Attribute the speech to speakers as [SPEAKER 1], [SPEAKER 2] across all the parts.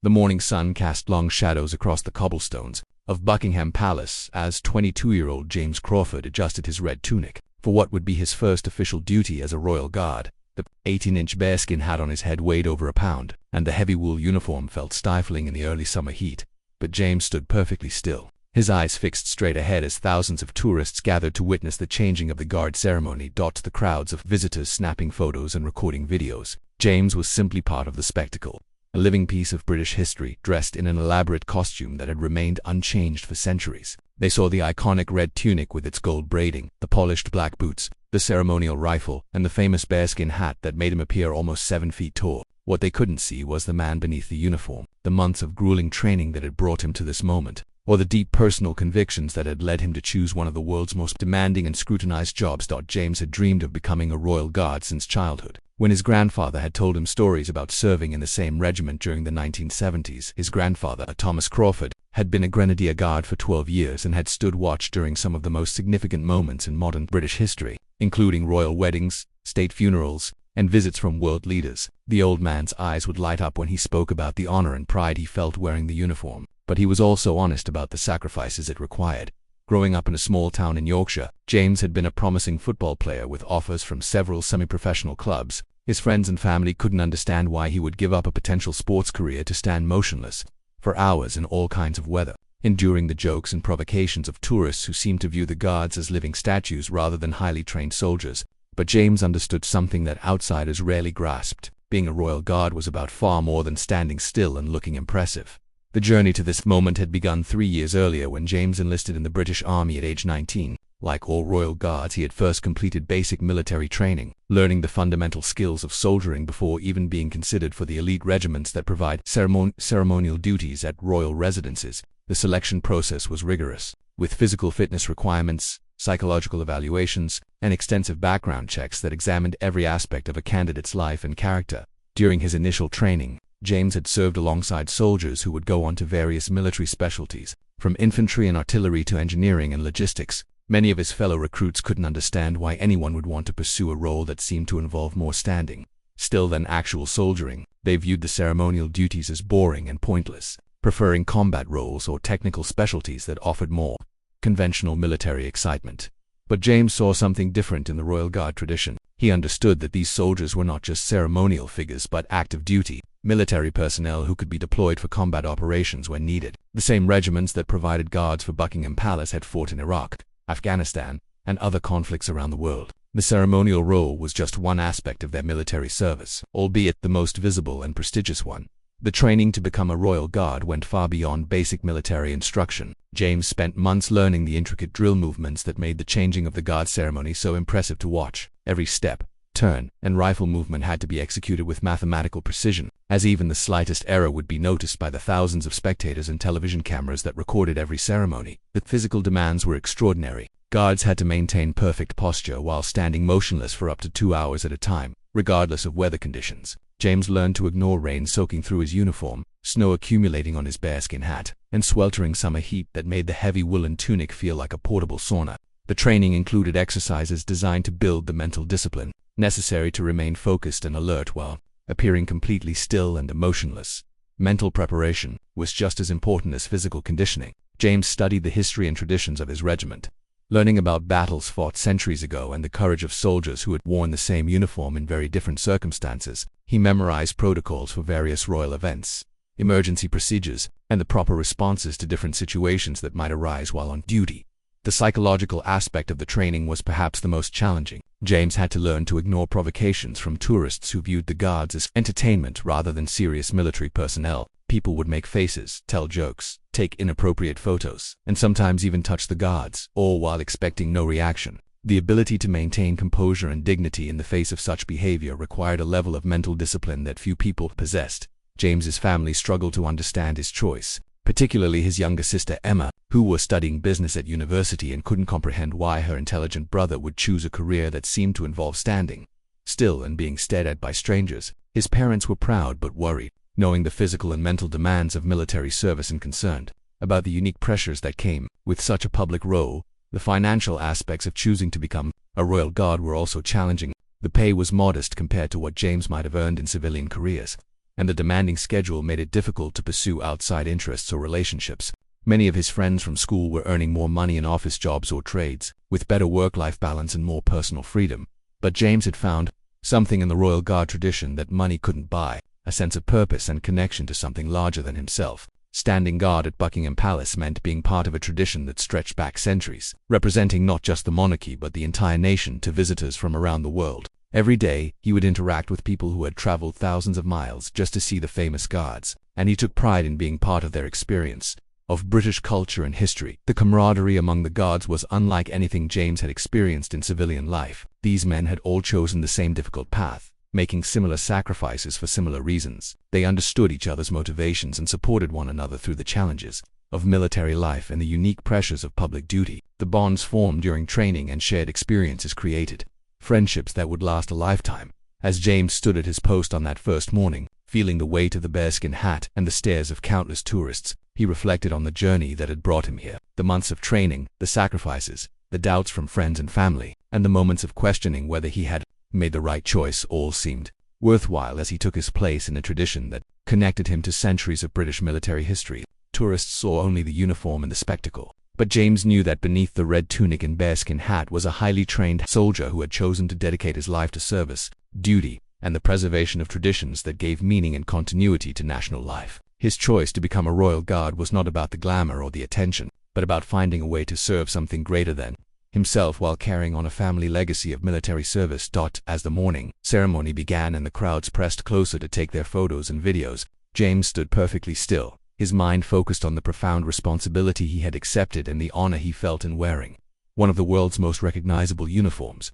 [SPEAKER 1] The morning sun cast long shadows across the cobblestones of Buckingham Palace as 22-year-old James Crawford adjusted his red tunic for what would be his first official duty as a royal guard. The 18-inch bearskin hat on his head weighed over a pound, and the heavy wool uniform felt stifling in the early summer heat. But James stood perfectly still, his eyes fixed straight ahead as thousands of tourists gathered to witness the changing of the guard ceremony. To the crowds of visitors snapping photos and recording videos, James was simply part of the spectacle, a living piece of British history, dressed in an elaborate costume that had remained unchanged for centuries. They saw the iconic red tunic with its gold braiding, the polished black boots, the ceremonial rifle, and the famous bearskin hat that made him appear almost 7 feet tall. What they couldn't see was the man beneath the uniform, the months of grueling training that had brought him to this moment, or the deep personal convictions that had led him to choose one of the world's most demanding and scrutinized jobs. James had dreamed of becoming a royal guard since childhood. When his grandfather had told him stories about serving in the same regiment during the 1970s, his grandfather, Thomas Crawford, had been a grenadier guard for 12 years and had stood watch during some of the most significant moments in modern British history, including royal weddings, state funerals, and visits from world leaders. The old man's eyes would light up when he spoke about the honor and pride he felt wearing the uniform, but he was also honest about the sacrifices it required. Growing up in a small town in Yorkshire, James had been a promising football player with offers from several semi-professional clubs. His friends and family couldn't understand why he would give up a potential sports career to stand motionless for hours in all kinds of weather, enduring the jokes and provocations of tourists who seemed to view the guards as living statues rather than highly trained soldiers. But James understood something that outsiders rarely grasped. Being a royal guard was about far more than standing still and looking impressive. The journey to this moment had begun 3 years earlier when James enlisted in the British Army at age 19. Like all royal guards, he had first completed basic military training, learning the fundamental skills of soldiering before even being considered for the elite regiments that provide ceremonial duties at royal residences. The selection process was rigorous, with physical fitness requirements, psychological evaluations, and extensive background checks that examined every aspect of a candidate's life and character. During his initial training, James had served alongside soldiers who would go on to various military specialties, from infantry and artillery to engineering and logistics. Many of his fellow recruits couldn't understand why anyone would want to pursue a role that seemed to involve more standing still than actual soldiering. They viewed the ceremonial duties as boring and pointless, preferring combat roles or technical specialties that offered more conventional military excitement. But James saw something different in the Royal Guard tradition. He understood that these soldiers were not just ceremonial figures but active duty military personnel who could be deployed for combat operations when needed. The same regiments that provided guards for Buckingham Palace had fought in Iraq, Afghanistan, and other conflicts around the world. The ceremonial role was just one aspect of their military service, albeit the most visible and prestigious one. The training to become a royal guard went far beyond basic military instruction. James spent months learning the intricate drill movements that made the changing of the guard ceremony so impressive to watch. Every step, turn, and rifle movement had to be executed with mathematical precision, as even the slightest error would be noticed by the thousands of spectators and television cameras that recorded every ceremony. The physical demands were extraordinary. Guards had to maintain perfect posture while standing motionless for up to 2 hours at a time, regardless of weather conditions. James learned to ignore rain soaking through his uniform, snow accumulating on his bearskin hat, and sweltering summer heat that made the heavy woolen tunic feel like a portable sauna. The training included exercises designed to build the mental discipline necessary to remain focused and alert while appearing completely still and emotionless. Mental preparation was just as important as physical conditioning. James studied the history and traditions of his regiment, learning about battles fought centuries ago and the courage of soldiers who had worn the same uniform in very different circumstances. He memorized protocols for various royal events, emergency procedures, and the proper responses to different situations that might arise while on duty. The psychological aspect of the training was perhaps the most challenging. James had to learn to ignore provocations from tourists who viewed the guards as entertainment rather than serious military personnel. People would make faces, tell jokes, take inappropriate photos, and sometimes even touch the guards, all while expecting no reaction. The ability to maintain composure and dignity in the face of such behavior required a level of mental discipline that few people possessed. James's family struggled to understand his choice, particularly his younger sister Emma, who was studying business at university and couldn't comprehend why her intelligent brother would choose a career that seemed to involve standing still and being stared at by strangers. His parents were proud but worried, knowing the physical and mental demands of military service and concerned about the unique pressures that came with such a public role. The financial aspects of choosing to become a royal guard were also challenging. The pay was modest compared to what James might have earned in civilian careers, and the demanding schedule made it difficult to pursue outside interests or relationships. Many of his friends from school were earning more money in office jobs or trades, with better work-life balance and more personal freedom. But James had found something in the Royal Guard tradition that money couldn't buy: a sense of purpose and connection to something larger than himself. Standing guard at Buckingham Palace meant being part of a tradition that stretched back centuries, representing not just the monarchy but the entire nation to visitors from around the world. Every day, he would interact with people who had traveled thousands of miles just to see the famous guards, and he took pride in being part of their experience of British culture and history. The camaraderie among the guards was unlike anything James had experienced in civilian life. These men had all chosen the same difficult path, making similar sacrifices for similar reasons. They understood each other's motivations and supported one another through the challenges of military life and the unique pressures of public duty. The bonds formed during training and shared experiences created friendships that would last a lifetime. As James stood at his post on that first morning, feeling the weight of the bearskin hat and the stares of countless tourists, he reflected on the journey that had brought him here. The months of training, the sacrifices, the doubts from friends and family, and the moments of questioning whether he had made the right choice all seemed worthwhile as he took his place in a tradition that connected him to centuries of British military history. Tourists saw only the uniform and the spectacle, but James knew that beneath the red tunic and bearskin hat was a highly trained soldier who had chosen to dedicate his life to service, duty, and the preservation of traditions that gave meaning and continuity to national life. His choice to become a Royal Guard was not about the glamour or the attention, but about finding a way to serve something greater than himself while carrying on a family legacy of military service. As the morning ceremony began and the crowds pressed closer to take their photos and videos, James stood perfectly still, his mind focused on the profound responsibility he had accepted and the honor he felt in wearing one of the world's most recognizable uniforms.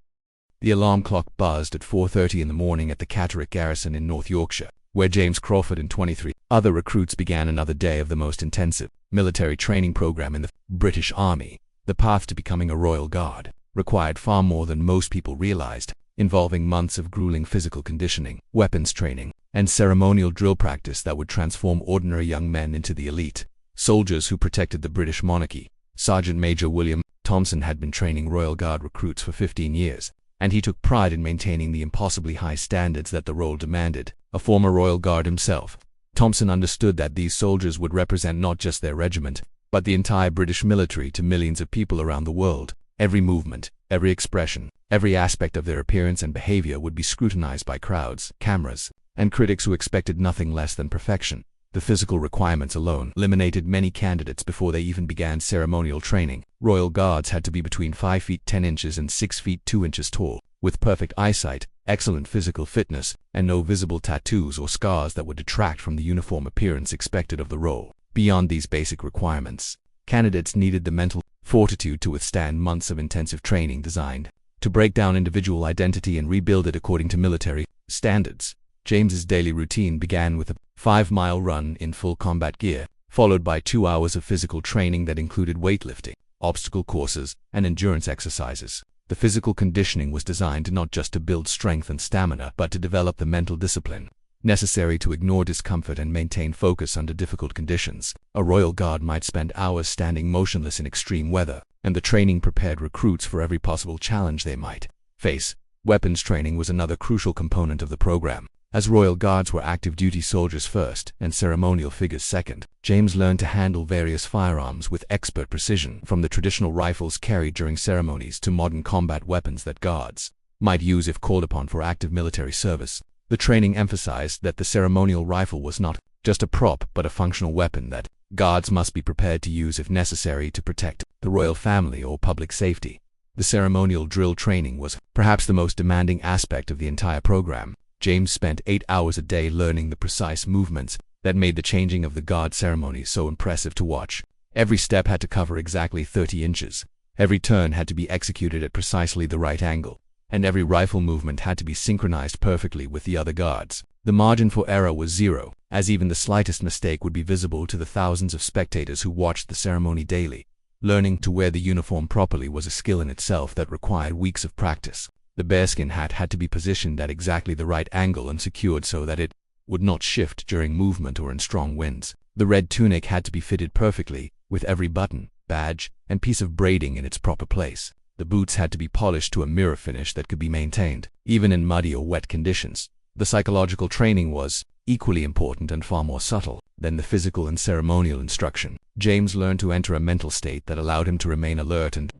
[SPEAKER 1] The alarm clock buzzed at 4:30 in the morning at the Catterick Garrison in North Yorkshire, where James Crawford and 23 other recruits began another day of the most intensive military training program in the British Army. The path to becoming a Royal Guard required far more than most people realized, involving months of grueling physical conditioning, weapons training, and ceremonial drill practice that would transform ordinary young men into the elite soldiers who protected the British monarchy. Sergeant Major William Thompson had been training Royal Guard recruits for 15 years, and he took pride in maintaining the impossibly high standards that the role demanded. A former Royal Guard himself, Thompson understood that these soldiers would represent not just their regiment, but the entire British military to millions of people around the world. Every movement, every expression, every aspect of their appearance and behavior would be scrutinized by crowds, cameras, and critics who expected nothing less than perfection. The physical requirements alone eliminated many candidates before they even began ceremonial training. Royal Guards had to be between 5 feet 10 inches and 6 feet 2 inches tall, with perfect eyesight, excellent physical fitness, and no visible tattoos or scars that would detract from the uniform appearance expected of the role. Beyond these basic requirements, candidates needed the mental fortitude to withstand months of intensive training designed to break down individual identity and rebuild it according to military standards. James's daily routine began with a 5-mile run in full combat gear, followed by 2 hours of physical training that included weightlifting, obstacle courses, and endurance exercises. The physical conditioning was designed not just to build strength and stamina, but to develop the mental discipline necessary to ignore discomfort and maintain focus under difficult conditions. A Royal Guard might spend hours standing motionless in extreme weather, and the training prepared recruits for every possible challenge they might face. Weapons training was another crucial component of the program. As Royal Guards were active duty soldiers first and ceremonial figures second, James learned to handle various firearms with expert precision, from the traditional rifles carried during ceremonies to modern combat weapons that guards might use if called upon for active military service. The training emphasized that the ceremonial rifle was not just a prop but a functional weapon that guards must be prepared to use if necessary to protect the royal family or public safety. The ceremonial drill training was perhaps the most demanding aspect of the entire program. James spent 8 hours a day learning the precise movements that made the changing of the guard ceremony so impressive to watch. Every step had to cover exactly 30 inches. Every turn had to be executed at precisely the right angle, and every rifle movement had to be synchronized perfectly with the other guards. The margin for error was zero, as even the slightest mistake would be visible to the thousands of spectators who watched the ceremony daily. Learning to wear the uniform properly was a skill in itself that required weeks of practice. The bearskin hat had to be positioned at exactly the right angle and secured so that it would not shift during movement or in strong winds. The red tunic had to be fitted perfectly, with every button, badge, and piece of braiding in its proper place. The boots had to be polished to a mirror finish that could be maintained, even in muddy or wet conditions. The psychological training was equally important and far more subtle than the physical and ceremonial instruction. James learned to enter a mental state that allowed him to remain alert and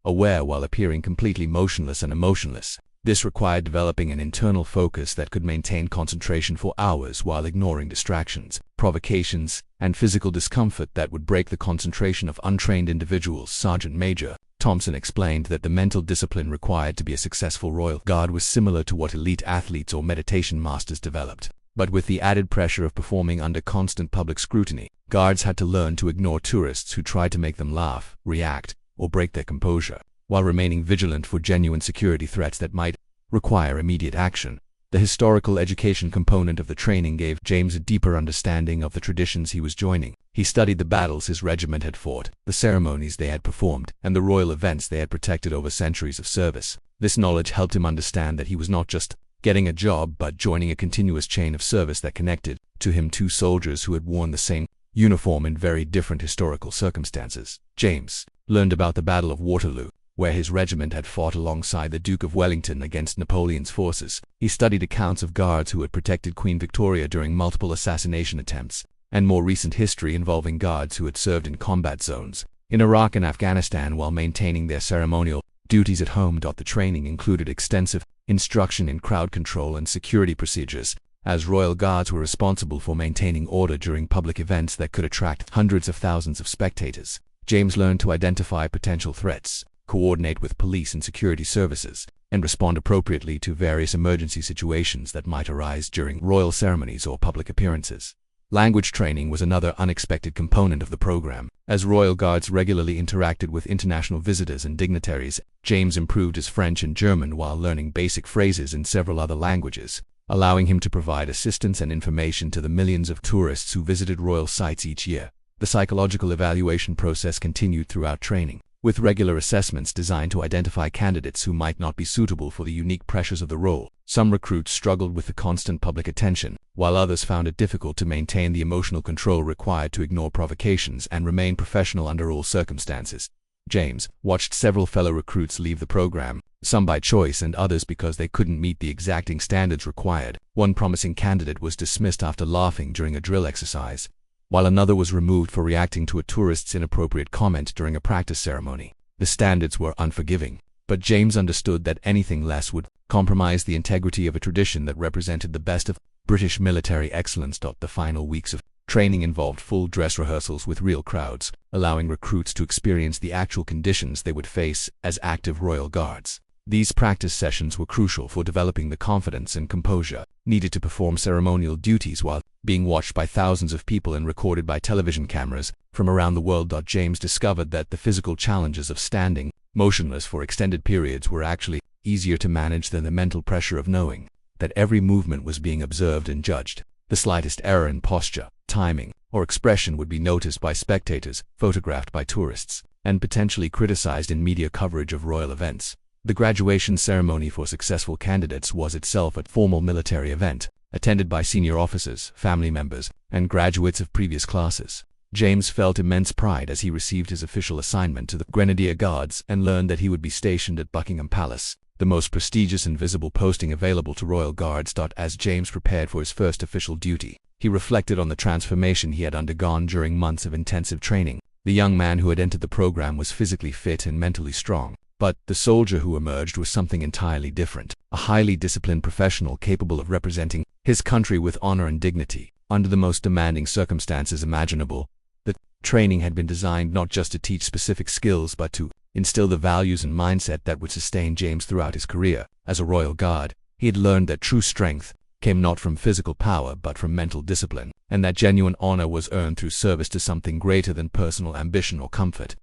[SPEAKER 1] aware while appearing completely motionless and emotionless. This required developing an internal focus that could maintain concentration for hours while ignoring distractions, provocations, and physical discomfort that would break the concentration of untrained individuals. Sergeant Major Thompson explained that the mental discipline required to be a successful Royal Guard was similar to what elite athletes or meditation masters developed. But with the added pressure of performing under constant public scrutiny, guards had to learn to ignore tourists who tried to make them laugh, react, or break their composure, while remaining vigilant for genuine security threats that might require immediate action. The historical education component of the training gave James a deeper understanding of the traditions he was joining. He studied the battles his regiment had fought, the ceremonies they had performed, and the royal events they had protected over centuries of service. This knowledge helped him understand that he was not just getting a job but joining a continuous chain of service that connected to him two soldiers who had worn the same uniform in very different historical circumstances. James learned about the Battle of Waterloo, where his regiment had fought alongside the Duke of Wellington against Napoleon's forces. He studied accounts of guards who had protected Queen Victoria during multiple assassination attempts, and more recent history involving guards who had served in combat zones in Iraq and Afghanistan while maintaining their ceremonial duties at home. The training included extensive instruction in crowd control and security procedures, as Royal Guards were responsible for maintaining order during public events that could attract hundreds of thousands of spectators. James learned to identify potential threats, coordinate with police and security services, and respond appropriately to various emergency situations that might arise during royal ceremonies or public appearances. Language training was another unexpected component of the program. As Royal Guards regularly interacted with international visitors and dignitaries, James improved his French and German while learning basic phrases in several other languages, allowing him to provide assistance and information to the millions of tourists who visited royal sites each year. The psychological evaluation process continued throughout training, with regular assessments designed to identify candidates who might not be suitable for the unique pressures of the role. Some recruits struggled with the constant public attention, while others found it difficult to maintain the emotional control required to ignore provocations and remain professional under all circumstances. James watched several fellow recruits leave the program, some by choice and others because they couldn't meet the exacting standards required. One promising candidate was dismissed after laughing during a drill exercise, while another was removed for reacting to a tourist's inappropriate comment during a practice ceremony. The standards were unforgiving, but James understood that anything less would compromise the integrity of a tradition that represented the best of British military excellence. The final weeks of training involved full dress rehearsals with real crowds, allowing recruits to experience the actual conditions they would face as active Royal Guards. These practice sessions were crucial for developing the confidence and composure needed to perform ceremonial duties while being watched by thousands of people and recorded by television cameras from around the world. James discovered that the physical challenges of standing motionless for extended periods were actually easier to manage than the mental pressure of knowing that every movement was being observed and judged. The slightest error in posture, timing, or expression would be noticed by spectators, photographed by tourists, and potentially criticized in media coverage of royal events. The graduation ceremony for successful candidates was itself a formal military event, attended by senior officers, family members, and graduates of previous classes. James felt immense pride as he received his official assignment to the Grenadier Guards and learned that he would be stationed at Buckingham Palace, the most prestigious and visible posting available to Royal Guards. As James prepared for his first official duty, he reflected on the transformation he had undergone during months of intensive training. The young man who had entered the program was physically fit and mentally strong, but the soldier who emerged was something entirely different, a highly disciplined professional capable of representing his country with honor and dignity under the most demanding circumstances imaginable. The training had been designed not just to teach specific skills but to instill the values and mindset that would sustain James throughout his career. As a Royal Guard, he had learned that true strength came not from physical power but from mental discipline, and that genuine honor was earned through service to something greater than personal ambition or comfort.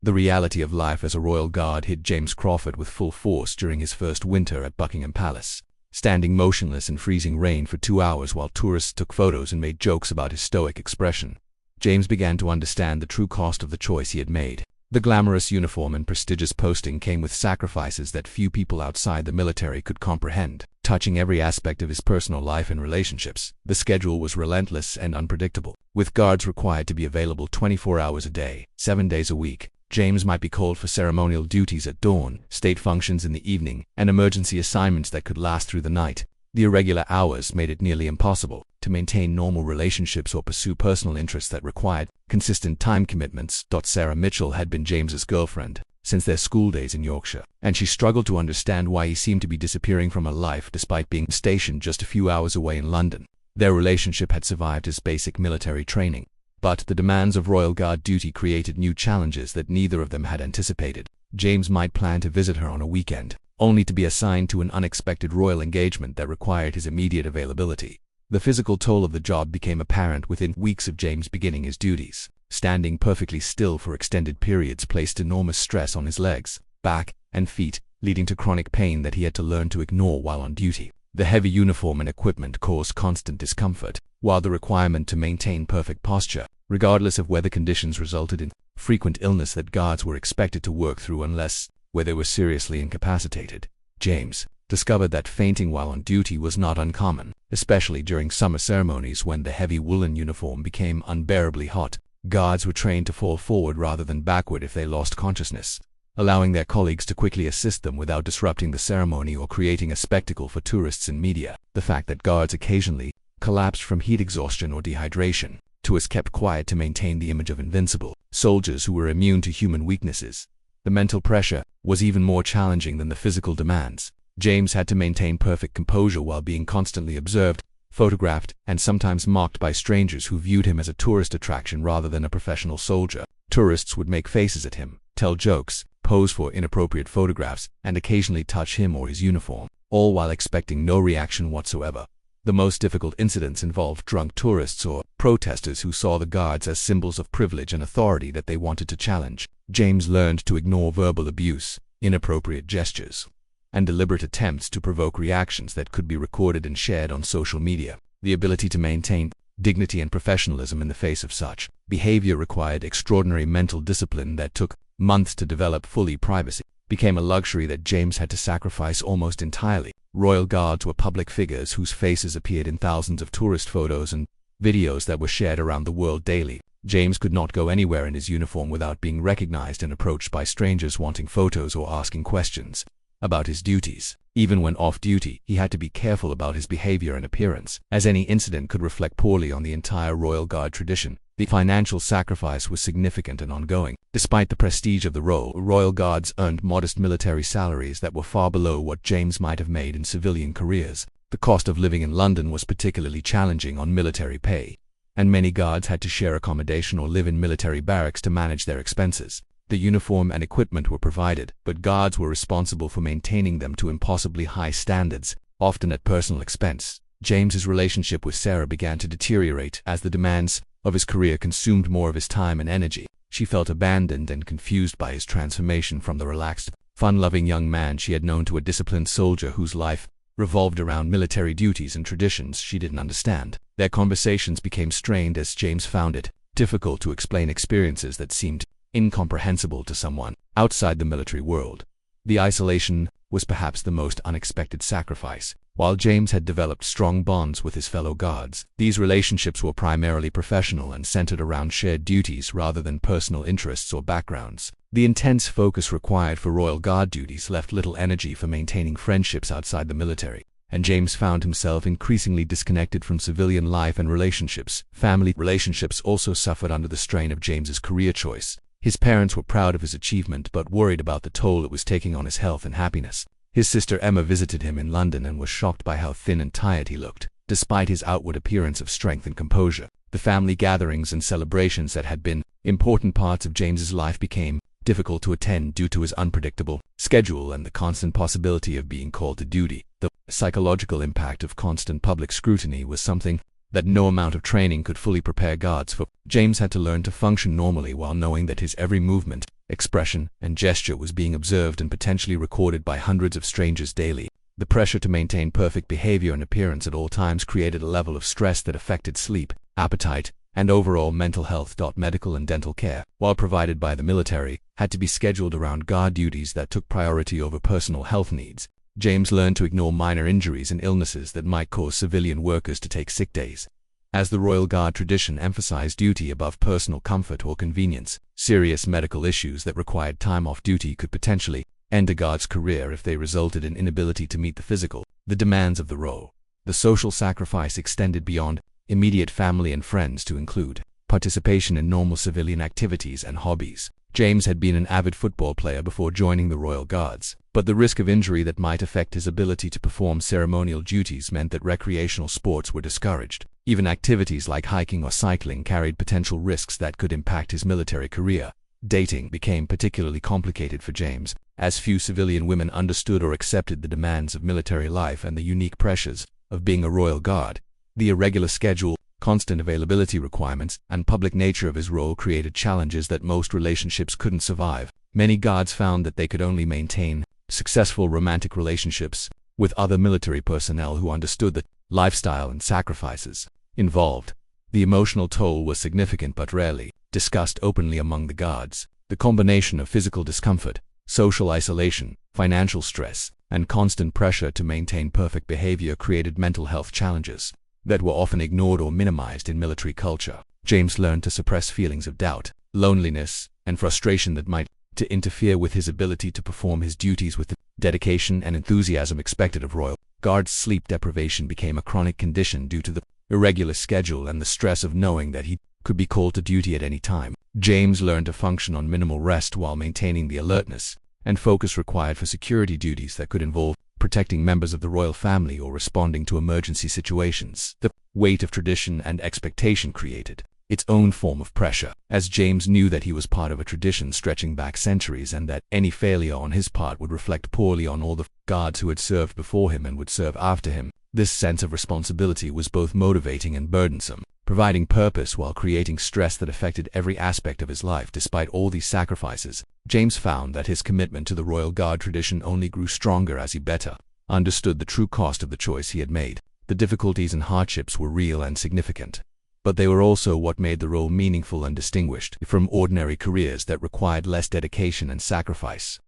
[SPEAKER 1] The reality of life as a Royal Guard hit James Crawford with full force during his first winter at Buckingham Palace. Standing motionless in freezing rain for 2 hours while tourists took photos and made jokes about his stoic expression, James began to understand the true cost of the choice he had made. The glamorous uniform and prestigious posting came with sacrifices that few people outside the military could comprehend, touching every aspect of his personal life and relationships. The schedule was relentless and unpredictable, with guards required to be available 24 hours a day, 7 days a week. James might be called for ceremonial duties at dawn, state functions in the evening, and emergency assignments that could last through the night. The irregular hours made it nearly impossible to maintain normal relationships or pursue personal interests that required consistent time commitments. Sarah Mitchell had been James's girlfriend since their school days in Yorkshire, and she struggled to understand why he seemed to be disappearing from her life despite being stationed just a few hours away in London. Their relationship had survived his basic military training, but the demands of Royal Guard duty created new challenges that neither of them had anticipated. James might plan to visit her on a weekend, only to be assigned to an unexpected royal engagement that required his immediate availability. The physical toll of the job became apparent within weeks of James beginning his duties. Standing perfectly still for extended periods placed enormous stress on his legs, back, and feet, leading to chronic pain that he had to learn to ignore while on duty. The heavy uniform and equipment caused constant discomfort, while the requirement to maintain perfect posture, regardless of weather conditions, resulted in frequent illness that guards were expected to work through unless where they were seriously incapacitated. James discovered that fainting while on duty was not uncommon, especially during summer ceremonies when the heavy woolen uniform became unbearably hot. Guards were trained to fall forward rather than backward if they lost consciousness, allowing their colleagues to quickly assist them without disrupting the ceremony or creating a spectacle for tourists and media. The fact that guards occasionally collapsed from heat exhaustion or dehydration, was kept quiet to maintain the image of invincible soldiers who were immune to human weaknesses. The mental pressure was even more challenging than the physical demands. James had to maintain perfect composure while being constantly observed, photographed, and sometimes mocked by strangers who viewed him as a tourist attraction rather than a professional soldier. Tourists would make faces at him, tell jokes, pose for inappropriate photographs, and occasionally touch him or his uniform, all while expecting no reaction whatsoever. The most difficult incidents involved drunk tourists or protesters who saw the guards as symbols of privilege and authority that they wanted to challenge. James learned to ignore verbal abuse, inappropriate gestures, and deliberate attempts to provoke reactions that could be recorded and shared on social media. The ability to maintain dignity and professionalism in the face of such behavior required extraordinary mental discipline that took months to develop. Fully privacy became a luxury that James had to sacrifice almost entirely. Royal Guards were public figures whose faces appeared in thousands of tourist photos and videos that were shared around the world daily. James could not go anywhere in his uniform without being recognized and approached by strangers wanting photos or asking questions about his duties. Even when off duty, he had to be careful about his behavior and appearance, as any incident could reflect poorly on the entire Royal Guard tradition. The financial sacrifice was significant and ongoing. Despite the prestige of the role, Royal Guards earned modest military salaries that were far below what James might have made in civilian careers. The cost of living in London was particularly challenging on military pay, and many guards had to share accommodation or live in military barracks to manage their expenses. The uniform and equipment were provided, but guards were responsible for maintaining them to impossibly high standards, often at personal expense. James's relationship with Sarah began to deteriorate as the demands of his career consumed more of his time and energy. She felt abandoned and confused by his transformation from the relaxed, fun-loving young man she had known to a disciplined soldier whose life revolved around military duties and traditions she didn't understand. Their conversations became strained as James found it difficult to explain experiences that seemed incomprehensible to someone outside the military world. The isolation was perhaps the most unexpected sacrifice. While James had developed strong bonds with his fellow guards, these relationships were primarily professional and centered around shared duties rather than personal interests or backgrounds. The intense focus required for Royal Guard duties left little energy for maintaining friendships outside the military, and James found himself increasingly disconnected from civilian life and relationships. Family relationships also suffered under the strain of James's career choice. His parents were proud of his achievement but worried about the toll it was taking on his health and happiness. His sister Emma visited him in London and was shocked by how thin and tired he looked, despite his outward appearance of strength and composure. The family gatherings and celebrations that had been important parts of James's life became difficult to attend due to his unpredictable schedule and the constant possibility of being called to duty. The psychological impact of constant public scrutiny was something that no amount of training could fully prepare guards for. James had to learn to function normally while knowing that his every movement, expression, and gesture was being observed and potentially recorded by hundreds of strangers daily. The pressure to maintain perfect behavior and appearance at all times created a level of stress that affected sleep, appetite, and overall mental health. Medical and dental care, while provided by the military, had to be scheduled around guard duties that took priority over personal health needs. James learned to ignore minor injuries and illnesses that might cause civilian workers to take sick days. As the Royal Guard tradition emphasized duty above personal comfort or convenience, serious medical issues that required time off duty could potentially end a guard's career if they resulted in inability to meet the demands of the role. The social sacrifice extended beyond immediate family and friends to include participation in normal civilian activities and hobbies. James had been an avid football player before joining the Royal Guards, but the risk of injury that might affect his ability to perform ceremonial duties meant that recreational sports were discouraged. Even activities like hiking or cycling carried potential risks that could impact his military career. Dating became particularly complicated for James, as few civilian women understood or accepted the demands of military life and the unique pressures of being a Royal Guard. The irregular schedule, constant availability requirements, and public nature of his role created challenges that most relationships couldn't survive. Many guards found that they could only maintain successful romantic relationships with other military personnel who understood the lifestyle and sacrifices involved. The emotional toll was significant but rarely discussed openly among the guards. The combination of physical discomfort, social isolation, financial stress, and constant pressure to maintain perfect behavior created mental health challenges that were often ignored or minimized in military culture. James learned to suppress feelings of doubt, loneliness, and frustration that might interfere with his ability to perform his duties with the dedication and enthusiasm expected of Royal Guards. Sleep deprivation became a chronic condition due to the irregular schedule and the stress of knowing that he could be called to duty at any time. James learned to function on minimal rest while maintaining the alertness and focus required for security duties that could involve protecting members of the royal family or responding to emergency situations. The weight of tradition and expectation created its own form of pressure, as James knew that he was part of a tradition stretching back centuries and that any failure on his part would reflect poorly on all the guards who had served before him and would serve after him. This sense of responsibility was both motivating and burdensome, providing purpose while creating stress that affected every aspect of his life. Despite all these sacrifices, James found that his commitment to the Royal Guard tradition only grew stronger as he better understood the true cost of the choice he had made. The difficulties and hardships were real and significant, but they were also what made the role meaningful and distinguished from ordinary careers that required less dedication and sacrifice.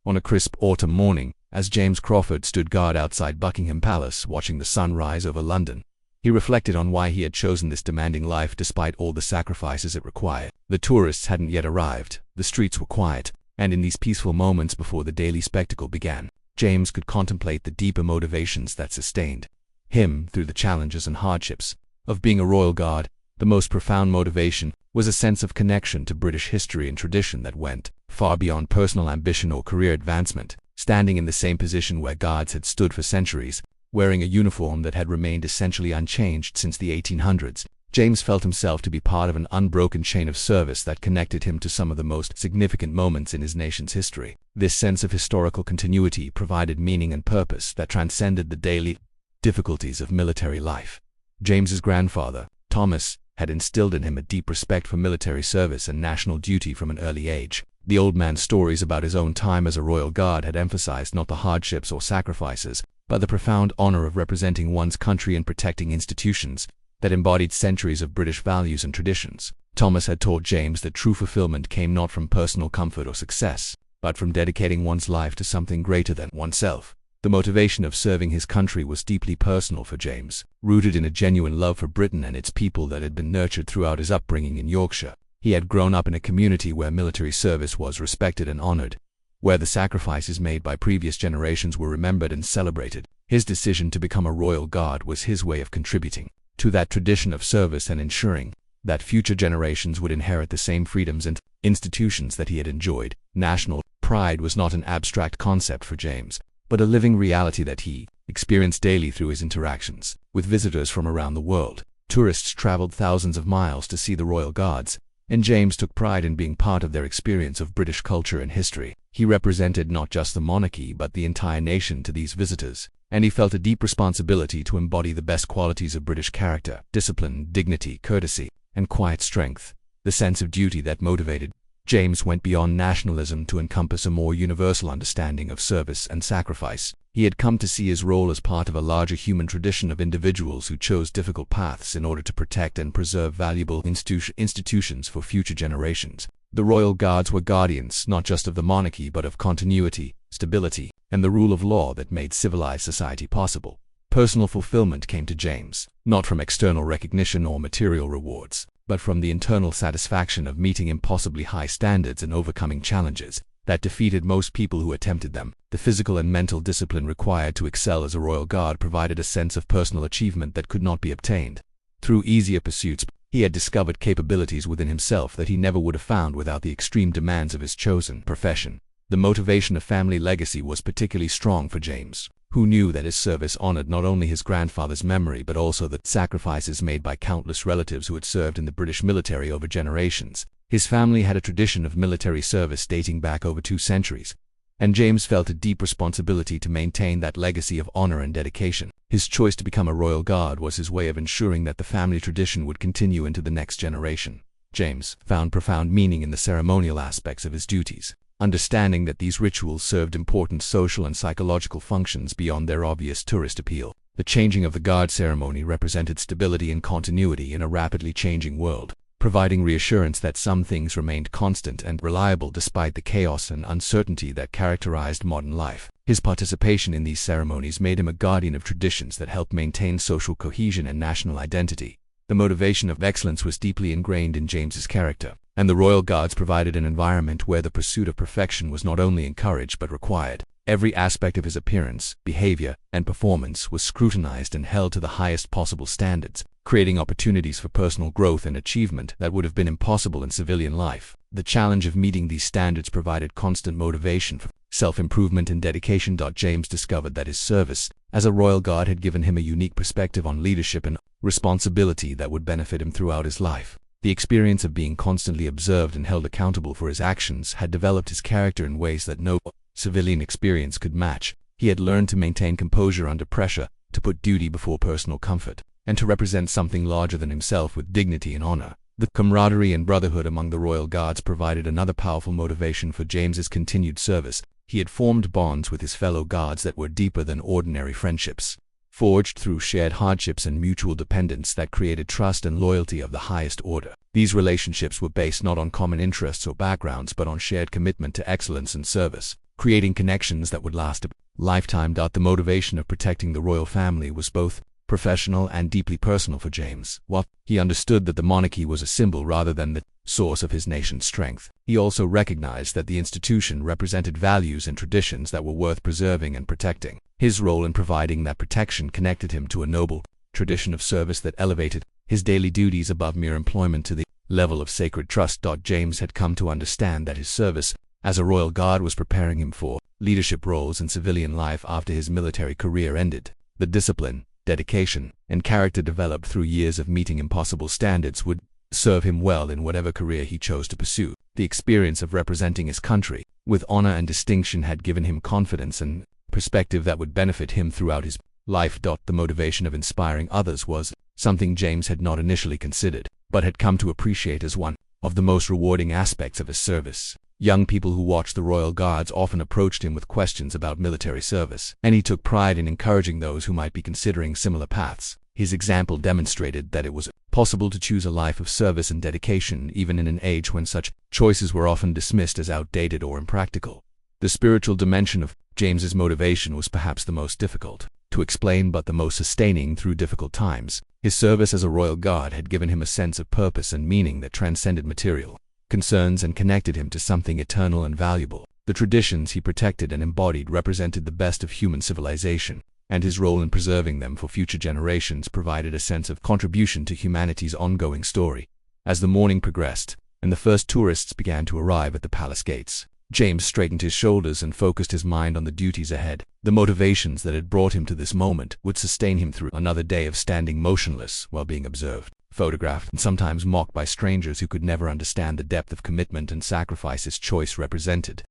[SPEAKER 1] On a crisp autumn morning, as James Crawford stood guard outside Buckingham Palace watching the sun rise over London, he reflected on why he had chosen this demanding life despite all the sacrifices it required. The tourists hadn't yet arrived, the streets were quiet, and in these peaceful moments before the daily spectacle began, James could contemplate the deeper motivations that sustained him through the challenges and hardships of being a Royal Guard. The most profound motivation was a sense of connection to British history and tradition that went far beyond personal ambition or career advancement. Standing in the same position where guards had stood for centuries, wearing a uniform that had remained essentially unchanged since the 1800s, James felt himself to be part of an unbroken chain of service that connected him to some of the most significant moments in his nation's history. This sense of historical continuity provided meaning and purpose that transcended the daily difficulties of military life. James's grandfather, Thomas, had instilled in him a deep respect for military service and national duty from an early age. The old man's stories about his own time as a Royal Guard had emphasized not the hardships or sacrifices, but the profound honor of representing one's country and protecting institutions that embodied centuries of British values and traditions. Thomas had taught James that true fulfillment came not from personal comfort or success, but from dedicating one's life to something greater than oneself. The motivation of serving his country was deeply personal for James, rooted in a genuine love for Britain and its people that had been nurtured throughout his upbringing in Yorkshire. He had grown up in a community where military service was respected and honored, where the sacrifices made by previous generations were remembered and celebrated. His decision to become a Royal Guard was his way of contributing to that tradition of service and ensuring that future generations would inherit the same freedoms and institutions that he had enjoyed. National pride was not an abstract concept for James, but a living reality that he experienced daily through his interactions with visitors from around the world. Tourists traveled thousands of miles to see the Royal Guards, and James took pride in being part of their experience of British culture and history. He represented not just the monarchy but the entire nation to these visitors, and he felt a deep responsibility to embody the best qualities of British character: discipline, dignity, courtesy, and quiet strength. The sense of duty that motivated James went beyond nationalism to encompass a more universal understanding of service and sacrifice. He had come to see his role as part of a larger human tradition of individuals who chose difficult paths in order to protect and preserve valuable institutions for future generations. The Royal Guards were guardians not just of the monarchy but of continuity, stability, and the rule of law that made civilized society possible. Personal fulfillment came to James, not from external recognition or material rewards, but from the internal satisfaction of meeting impossibly high standards and overcoming challenges that defeated most people who attempted them. The physical and mental discipline required to excel as a Royal Guard provided a sense of personal achievement that could not be obtained Through easier pursuits, he had discovered capabilities within himself that he never would have found without the extreme demands of his chosen profession. The motivation of family legacy was particularly strong for James, who knew that his service honored not only his grandfather's memory but also the sacrifices made by countless relatives who had served in the British military over generations. His family had a tradition of military service dating back over 2 centuries, and James felt a deep responsibility to maintain that legacy of honor and dedication. His choice to become a Royal Guard was his way of ensuring that the family tradition would continue into the next generation. James found profound meaning in the ceremonial aspects of his duties, understanding that these rituals served important social and psychological functions beyond their obvious tourist appeal. The changing of the guard ceremony represented stability and continuity in a rapidly changing world, providing reassurance that some things remained constant and reliable despite the chaos and uncertainty that characterized modern life. His participation in these ceremonies made him a guardian of traditions that helped maintain social cohesion and national identity. The motivation of excellence was deeply ingrained in James's character, and the Royal Guards provided an environment where the pursuit of perfection was not only encouraged but required. Every aspect of his appearance, behavior, and performance was scrutinized and held to the highest possible standards, creating opportunities for personal growth and achievement that would have been impossible in civilian life. The challenge of meeting these standards provided constant motivation for self-improvement and dedication. James discovered that his service as a Royal Guard had given him a unique perspective on leadership and responsibility that would benefit him throughout his life. The experience of being constantly observed and held accountable for his actions had developed his character in ways that no civilian experience could match. He had learned to maintain composure under pressure, to put duty before personal comfort, and to represent something larger than himself with dignity and honor. The camaraderie and brotherhood among the Royal Guards provided another powerful motivation for James's continued service. He had formed bonds with his fellow guards that were deeper than ordinary friendships, forged through shared hardships and mutual dependence that created trust and loyalty of the highest order. These relationships were based not on common interests or backgrounds but on shared commitment to excellence and service, creating connections that would last a lifetime. The motivation of protecting the royal family was both professional and deeply personal for James. While he understood that the monarchy was a symbol rather than the source of his nation's strength, he also recognized that the institution represented values and traditions that were worth preserving and protecting. His role in providing that protection connected him to a noble tradition of service that elevated his daily duties above mere employment to the level of sacred trust. James had come to understand that his service as a Royal Guard was preparing him for leadership roles in civilian life after his military career ended. The discipline, dedication, and character developed through years of meeting impossible standards would serve him well in whatever career he chose to pursue. The experience of representing his country with honor and distinction had given him confidence and perspective that would benefit him throughout his life. The motivation of inspiring others was something James had not initially considered, but had come to appreciate as one of the most rewarding aspects of his service. Young people who watched the Royal Guards often approached him with questions about military service, and he took pride in encouraging those who might be considering similar paths. His example demonstrated that it was possible to choose a life of service and dedication even in an age when such choices were often dismissed as outdated or impractical. The spiritual dimension of James's motivation was perhaps the most difficult to explain but the most sustaining through difficult times. His service as a Royal Guard had given him a sense of purpose and meaning that transcended material concerns and connected him to something eternal and valuable. The traditions he protected and embodied represented the best of human civilization, and his role in preserving them for future generations provided a sense of contribution to humanity's ongoing story. As the morning progressed, and the first tourists began to arrive at the palace gates, James straightened his shoulders and focused his mind on the duties ahead. The motivations that had brought him to this moment would sustain him through another day of standing motionless while being observed, photographed, and sometimes mocked by strangers who could never understand the depth of commitment and sacrifice his choice represented.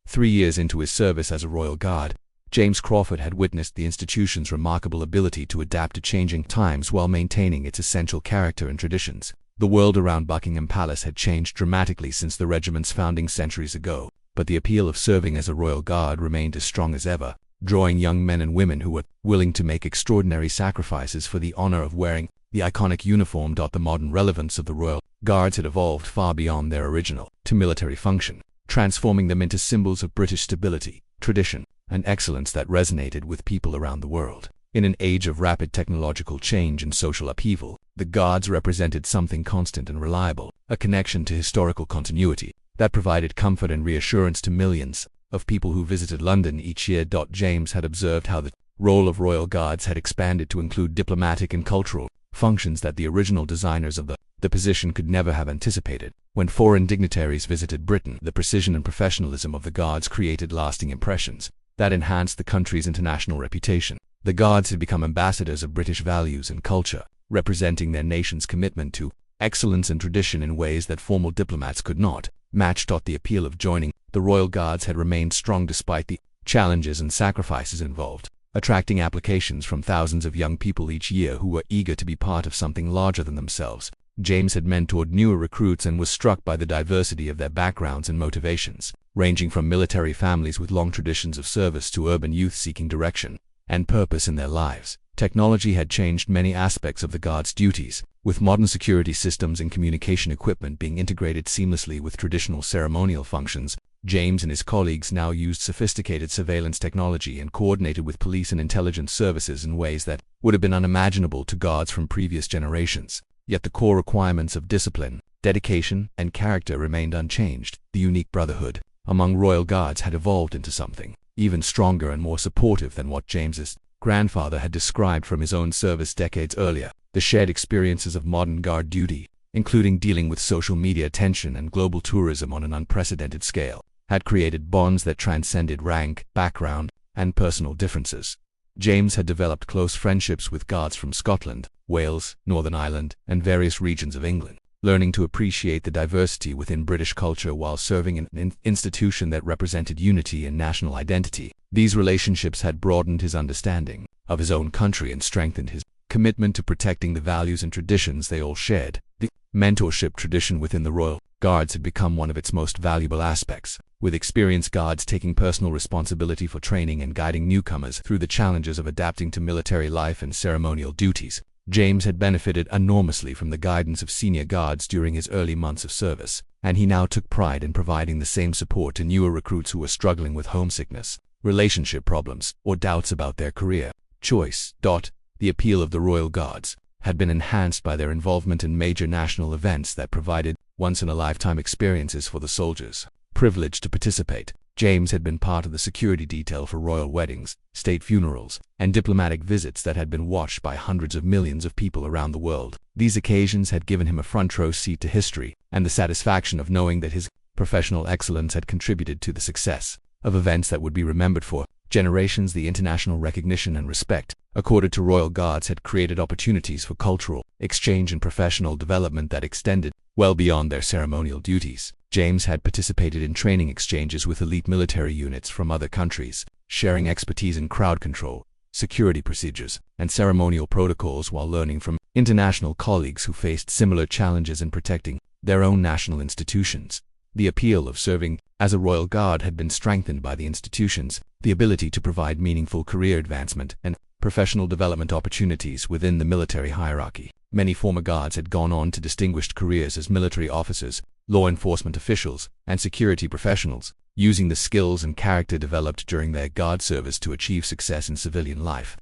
[SPEAKER 1] 3 years into his service as a Royal Guard, James Crawford had witnessed the institution's remarkable ability to adapt to changing times while maintaining its essential character and traditions. The world around Buckingham Palace had changed dramatically since the regiment's founding centuries ago, but the appeal of serving as a Royal Guard remained as strong as ever, drawing young men and women who were willing to make extraordinary sacrifices for the honor of wearing the iconic uniform. The modern relevance of the Royal Guards had evolved far beyond their original military function, transforming them into symbols of British stability, tradition, and excellence that resonated with people around the world. In an age of rapid technological change and social upheaval, the Guards represented something constant and reliable, a connection to historical continuity that provided comfort and reassurance to millions of people who visited London each year. James had observed how the role of Royal Guards had expanded to include diplomatic and cultural functions that the original designers of the position could never have anticipated. When foreign dignitaries visited Britain, the precision and professionalism of the Guards created lasting impressions that enhanced the country's international reputation. The Guards had become ambassadors of British values and culture, representing their nation's commitment to excellence and tradition in ways that formal diplomats could not match. The appeal of joining the Royal Guards had remained strong despite the challenges and sacrifices involved, attracting applications from thousands of young people each year who were eager to be part of something larger than themselves. James had mentored newer recruits and was struck by the diversity of their backgrounds and motivations, ranging from military families with long traditions of service to urban youth seeking direction and purpose in their lives. Technology had changed many aspects of the Guards' duties, with modern security systems and communication equipment being integrated seamlessly with traditional ceremonial functions. James and his colleagues now used sophisticated surveillance technology and coordinated with police and intelligence services in ways that would have been unimaginable to Guards from previous generations. Yet the core requirements of discipline, dedication, and character remained unchanged. The unique brotherhood among Royal Guards had evolved into something even stronger and more supportive than what James's grandfather had described from his own service decades earlier. The shared experiences of modern Guard duty, including dealing with social media tension and global tourism on an unprecedented scale, had created bonds that transcended rank, background, and personal differences. James had developed close friendships with Guards from Scotland, Wales, Northern Ireland, and various regions of England, learning to appreciate the diversity within British culture while serving in an institution that represented unity and national identity. These relationships had broadened his understanding of his own country and strengthened his commitment to protecting the values and traditions they all shared. The mentorship tradition within the Royal Guards had become one of its most valuable aspects, with experienced Guards taking personal responsibility for training and guiding newcomers through the challenges of adapting to military life and ceremonial duties. James had benefited enormously from the guidance of senior Guards during his early months of service, and he now took pride in providing the same support to newer recruits who were struggling with homesickness, relationship problems, or doubts about their career choice. The appeal of the Royal Guards had been enhanced by their involvement in major national events that provided once-in-a-lifetime experiences for the soldiers privileged to participate. James had been part of the security detail for royal weddings, state funerals, and diplomatic visits that had been watched by hundreds of millions of people around the world. These occasions had given him a front-row seat to history and the satisfaction of knowing that his professional excellence had contributed to the success of events that would be remembered for generations. The international recognition and respect accorded to Royal Guards had created opportunities for cultural exchange and professional development that extended well beyond their ceremonial duties. James had participated in training exchanges with elite military units from other countries, sharing expertise in crowd control, security procedures, and ceremonial protocols while learning from international colleagues who faced similar challenges in protecting their own national institutions. The appeal of serving as a Royal Guard had been strengthened by the institutions, the ability to provide meaningful career advancement and professional development opportunities within the military hierarchy. Many former Guards had gone on to distinguished careers as military officers, law enforcement officials, and security professionals, using the skills and character developed during their Guard service to achieve success in civilian life.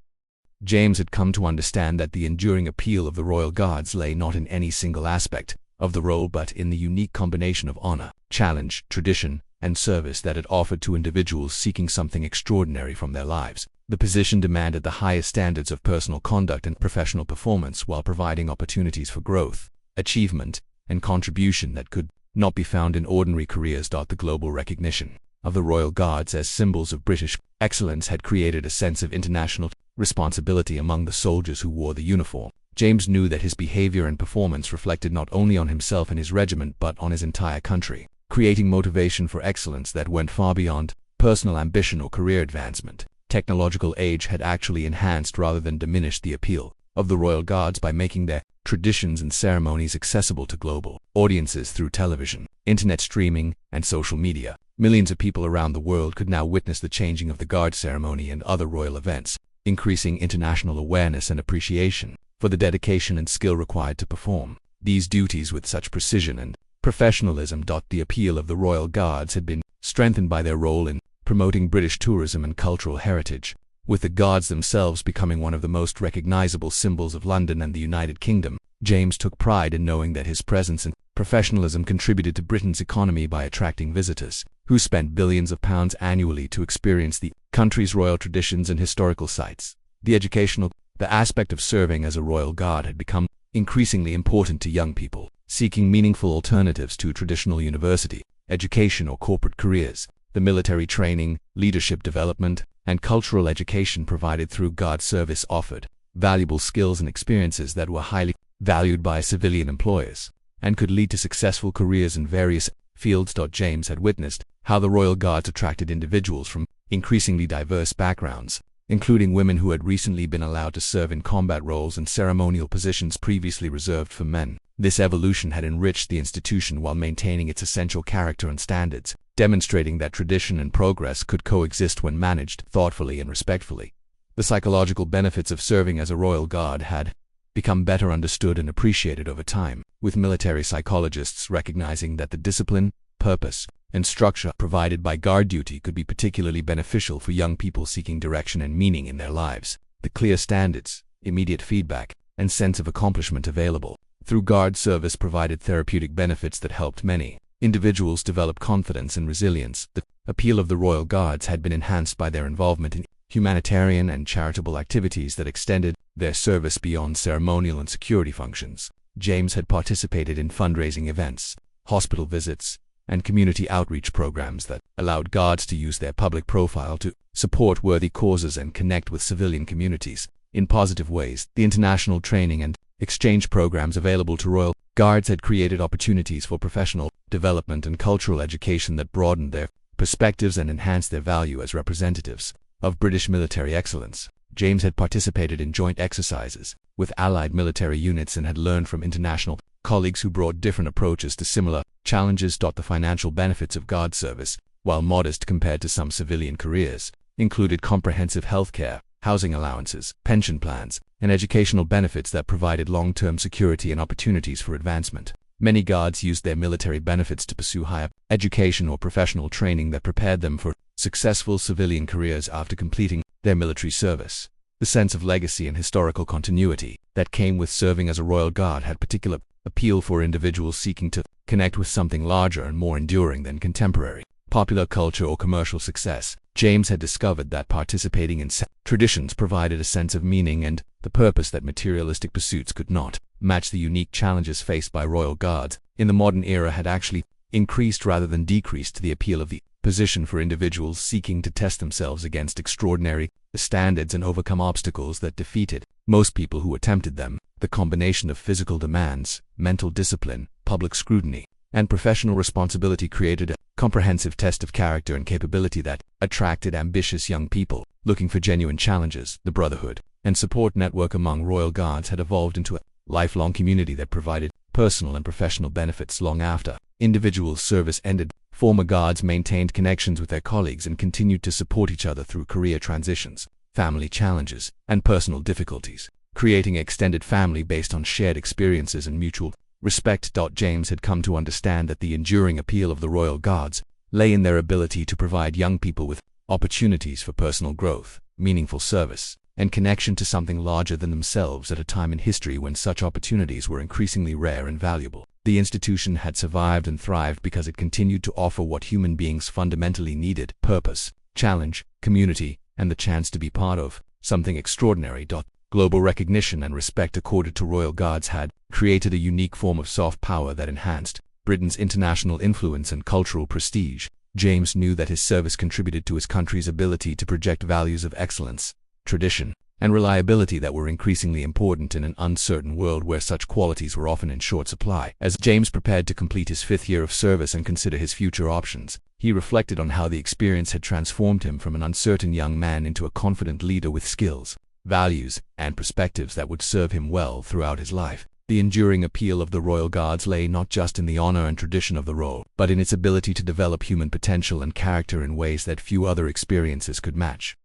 [SPEAKER 1] James had come to understand that the enduring appeal of the Royal Guards lay not in any single aspect of the role but in the unique combination of honor, challenge, tradition, and service that it offered to individuals seeking something extraordinary from their lives. The position demanded the highest standards of personal conduct and professional performance while providing opportunities for growth, achievement, and contribution that could not be found in ordinary careers. The global recognition of the Royal Guards as symbols of British excellence had created a sense of international responsibility among the soldiers who wore the uniform. James knew that his behavior and performance reflected not only on himself and his regiment but on his entire country, creating motivation for excellence that went far beyond personal ambition or career advancement. Technological age had actually enhanced rather than diminished the appeal of the Royal Guards by making their traditions and ceremonies accessible to global audiences through television, internet streaming, and social media. Millions of people around the world could now witness the changing of the Guard ceremony and other royal events, increasing international awareness and appreciation for the dedication and skill required to perform these duties with such precision and professionalism. The appeal of the Royal Guards had been strengthened by their role in promoting British tourism and cultural heritage, with the Guards themselves becoming one of the most recognizable symbols of London and the United Kingdom. James took pride in knowing that his presence and professionalism contributed to Britain's economy by attracting visitors who spent billions of pounds annually to experience the country's royal traditions and historical sites. The educational The aspect of serving as a royal guard had become increasingly important to young people, seeking meaningful alternatives to traditional university, education, or corporate careers. The military training, leadership development, and cultural education provided through guard service offered valuable skills and experiences that were highly valued by civilian employers, and could lead to successful careers in various fields. James had witnessed how the Royal Guards attracted individuals from increasingly diverse backgrounds, including women who had recently been allowed to serve in combat roles and ceremonial positions previously reserved for men. This evolution had enriched the institution while maintaining its essential character and standards, demonstrating that tradition and progress could coexist when managed thoughtfully and respectfully. The psychological benefits of serving as a royal guard had become better understood and appreciated over time, with military psychologists recognizing that the discipline, purpose, and structure provided by guard duty could be particularly beneficial for young people seeking direction and meaning in their lives. The clear standards, immediate feedback, and sense of accomplishment available through guard service provided therapeutic benefits that helped many individuals develop confidence and resilience. The appeal of the Royal Guards had been enhanced by their involvement in humanitarian and charitable activities that extended their service beyond ceremonial and security functions. James had participated in fundraising events, hospital visits, and community outreach programs that allowed guards to use their public profile to support worthy causes and connect with civilian communities in positive ways. The international training and exchange programs available to Royal Guards had created opportunities for professional development and cultural education that broadened their perspectives and enhanced their value as representatives of British military excellence. James had participated in joint exercises with allied military units and had learned from international colleagues who brought different approaches to similar challenges. The financial benefits of guard service, while modest compared to some civilian careers, included comprehensive health care, housing allowances, pension plans, and educational benefits that provided long-term security and opportunities for advancement. Many guards used their military benefits to pursue higher education or professional training that prepared them for successful civilian careers after completing their military service. The sense of legacy and historical continuity that came with serving as a Royal Guard had particular appeal for individuals seeking to connect with something larger and more enduring than contemporary popular culture or commercial success. James had discovered that participating in traditions provided a sense of meaning and the purpose that materialistic pursuits could not match. The unique challenges faced by Royal Guards in the modern era had actually increased rather than decreased the appeal of the position for individuals seeking to test themselves against extraordinary standards and overcome obstacles that defeated most people who attempted them. The combination of physical demands, mental discipline, public scrutiny, and professional responsibility created a comprehensive test of character and capability that attracted ambitious young people looking for genuine challenges. The brotherhood and support network among Royal Guards had evolved into a lifelong community that provided personal and professional benefits long after individual service ended. Former guards maintained connections with their colleagues and continued to support each other through career transitions, family challenges, and personal difficulties, creating an extended family based on shared experiences and mutual respect. James had come to understand that the enduring appeal of the Royal Guards lay in their ability to provide young people with opportunities for personal growth, meaningful service, and connection to something larger than themselves at a time in history when such opportunities were increasingly rare and valuable. The institution had survived and thrived because it continued to offer what human beings fundamentally needed: purpose, challenge, community, and the chance to be part of something extraordinary. Global recognition and respect accorded to Royal Guards had created a unique form of soft power that enhanced Britain's international influence and cultural prestige. James knew that his service contributed to his country's ability to project values of excellence, tradition, and reliability that were increasingly important in an uncertain world where such qualities were often in short supply. As James prepared to complete his 5th year of service and consider his future options, he reflected on how the experience had transformed him from an uncertain young man into a confident leader with skills, values, and perspectives that would serve him well throughout his life. The enduring appeal of the Royal Guards lay not just in the honor and tradition of the role, but in its ability to develop human potential and character in ways that few other experiences could match.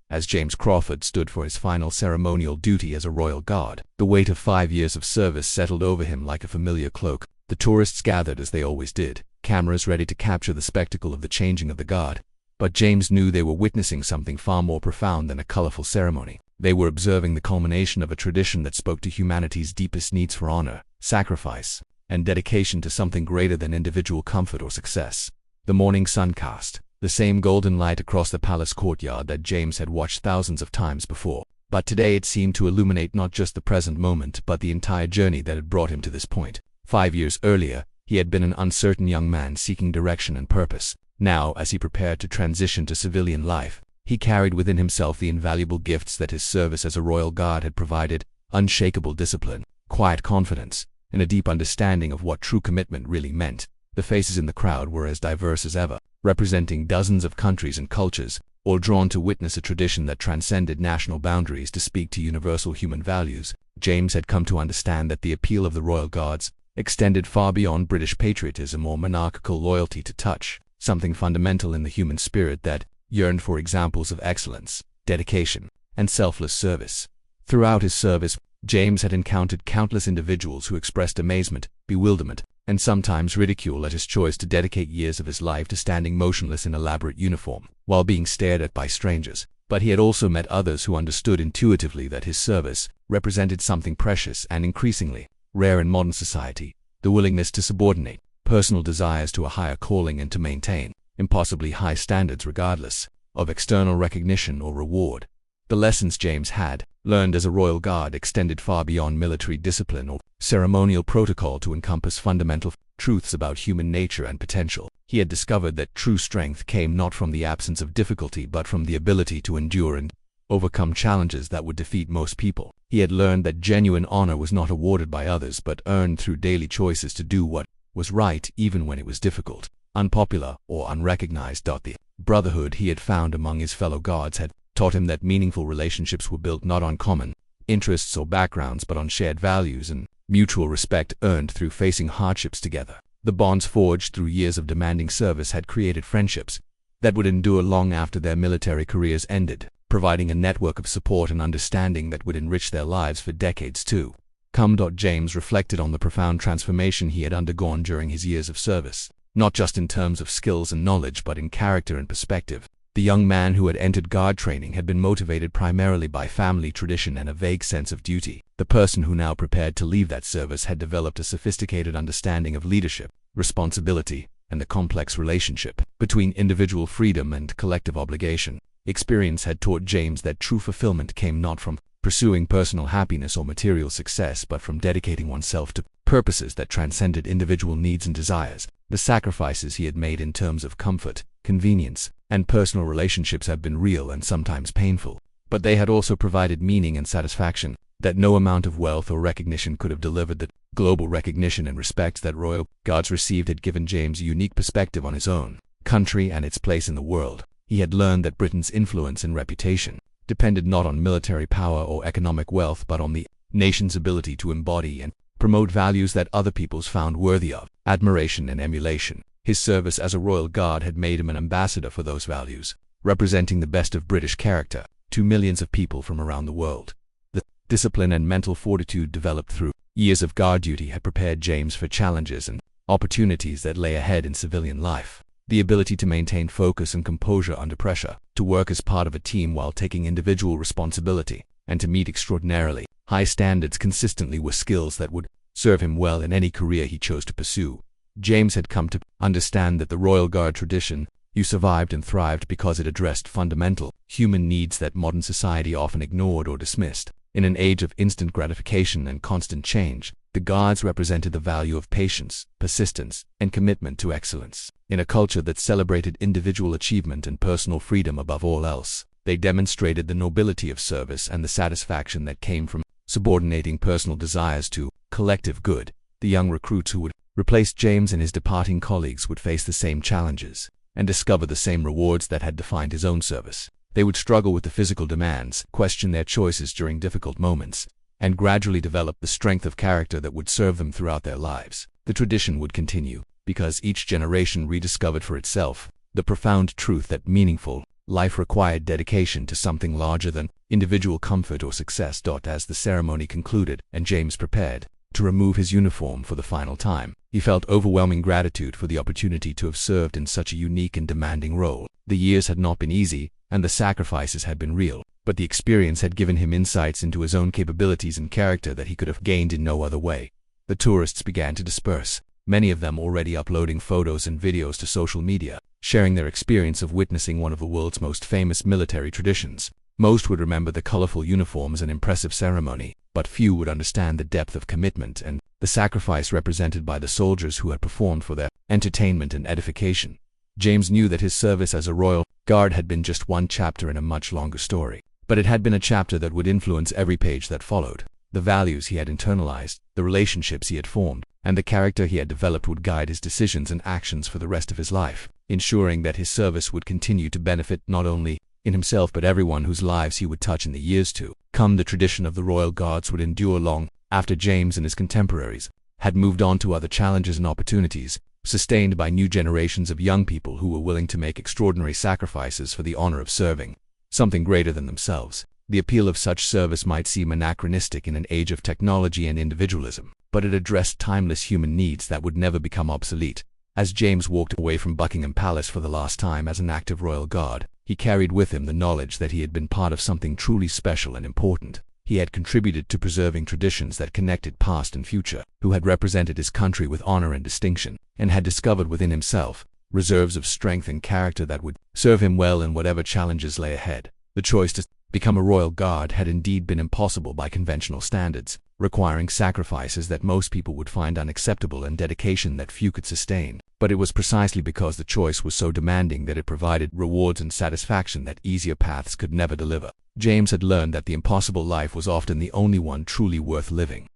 [SPEAKER 1] As James Crawford stood for his final ceremonial duty as a Royal Guard, the weight of 5 years of service settled over him like a familiar cloak. The tourists gathered as they always did, cameras ready to capture the spectacle of the changing of the guard. But James knew they were witnessing something far more profound than a colorful ceremony. They were observing the culmination of a tradition that spoke to humanity's deepest needs for honor, sacrifice, and dedication to something greater than individual comfort or success. The morning sun cast the same golden light across the palace courtyard that James had watched thousands of times before, but today it seemed to illuminate not just the present moment but the entire journey that had brought him to this point. 5 years earlier, he had been an uncertain young man seeking direction and purpose. Now, as he prepared to transition to civilian life, he carried within himself the invaluable gifts that his service as a royal guard had provided: unshakable discipline, quiet confidence, and a deep understanding of what true commitment really meant. The faces in the crowd were as diverse as ever, representing dozens of countries and cultures, all drawn to witness a tradition that transcended national boundaries to speak to universal human values. James had come to understand that the appeal of the Royal Guards extended far beyond British patriotism or monarchical loyalty to touch something fundamental in the human spirit that yearned for examples of excellence, dedication, and selfless service. Throughout his service, James had encountered countless individuals who expressed amazement, bewilderment, and sometimes ridicule at his choice to dedicate years of his life to standing motionless in elaborate uniform, while being stared at by strangers. But he had also met others who understood intuitively that his service represented something precious and increasingly rare in modern society: the willingness to subordinate personal desires to a higher calling and to maintain impossibly high standards regardless of external recognition or reward. The lessons James had learned as a royal guard extended far beyond military discipline or ceremonial protocol to encompass fundamental truths about human nature and potential. He had discovered that true strength came not from the absence of difficulty but from the ability to endure and overcome challenges that would defeat most people. He had learned that genuine honor was not awarded by others but earned through daily choices to do what was right even when it was difficult, unpopular, or unrecognized. The brotherhood he had found among his fellow guards had taught him that meaningful relationships were built not on common interests or backgrounds but on shared values and mutual respect earned through facing hardships together. The bonds forged through years of demanding service had created friendships that would endure long after their military careers ended, providing a network of support and understanding that would enrich their lives for decades to come. James reflected on the profound transformation he had undergone during his years of service, not just in terms of skills and knowledge but in character and perspective. The young man who had entered guard training had been motivated primarily by family tradition and a vague sense of duty. The person who now prepared to leave that service had developed a sophisticated understanding of leadership, responsibility, and the complex relationship between individual freedom and collective obligation. Experience had taught James that true fulfillment came not from pursuing personal happiness or material success but from dedicating oneself to purposes that transcended individual needs and desires. The sacrifices he had made in terms of comfort, convenience, and personal relationships had been real and sometimes painful, but they had also provided meaning and satisfaction that no amount of wealth or recognition could have delivered. The global recognition and respect that royal guards received had given James a unique perspective on his own country and its place in the world. He had learned that Britain's influence and reputation depended not on military power or economic wealth but on the nation's ability to embody and promote values that other peoples found worthy of admiration and emulation. His service as a royal guard had made him an ambassador for those values, representing the best of British character to millions of people from around the world. The discipline and mental fortitude developed through years of guard duty had prepared James for challenges and opportunities that lay ahead in civilian life. The ability to maintain focus and composure under pressure, to work as part of a team while taking individual responsibility, and to meet extraordinarily high standards consistently were skills that would serve him well in any career he chose to pursue. James had come to understand that the Royal Guard tradition survived and thrived because it addressed fundamental human needs that modern society often ignored or dismissed. In an age of instant gratification and constant change, the Guards represented the value of patience, persistence, and commitment to excellence. In a culture that celebrated individual achievement and personal freedom above all else, they demonstrated the nobility of service and the satisfaction that came from subordinating personal desires to collective good. The young recruits who would replace James and his departing colleagues would face the same challenges and discover the same rewards that had defined his own service. They would struggle with the physical demands, question their choices during difficult moments, and gradually develop the strength of character that would serve them throughout their lives. The tradition would continue, because each generation rediscovered for itself the profound truth that meaningful life required dedication to something larger than individual comfort or success. As the ceremony concluded and James prepared to remove his uniform for the final time, he felt overwhelming gratitude for the opportunity to have served in such a unique and demanding role. The years had not been easy, and the sacrifices had been real, but the experience had given him insights into his own capabilities and character that he could have gained in no other way. The tourists began to disperse, many of them already uploading photos and videos to social media, sharing their experience of witnessing one of the world's most famous military traditions. Most would remember the colorful uniforms and impressive ceremony, but few would understand the depth of commitment and the sacrifice represented by the soldiers who had performed for their entertainment and edification. James knew that his service as a royal guard had been just one chapter in a much longer story, but it had been a chapter that would influence every page that followed. The values he had internalized, the relationships he had formed, and the character he had developed would guide his decisions and actions for the rest of his life, ensuring that his service would continue to benefit not only in himself but everyone whose lives he would touch in the years to come. The tradition of the royal guards would endure long after James and his contemporaries had moved on to other challenges and opportunities, sustained by new generations of young people who were willing to make extraordinary sacrifices for the honor of serving something greater than themselves. The appeal of such service might seem anachronistic in an age of technology and individualism, but it addressed timeless human needs that would never become obsolete. As James walked away from Buckingham Palace for the last time as an active royal guard, he carried with him the knowledge that he had been part of something truly special and important. He had contributed to preserving traditions that connected past and future, who had represented his country with honor and distinction, and had discovered within himself reserves of strength and character that would serve him well in whatever challenges lay ahead. The choice to become a royal guard had indeed been impossible by conventional standards, requiring sacrifices that most people would find unacceptable and dedication that few could sustain. But it was precisely because the choice was so demanding that it provided rewards and satisfaction that easier paths could never deliver. James had learned that the impossible life was often the only one truly worth living.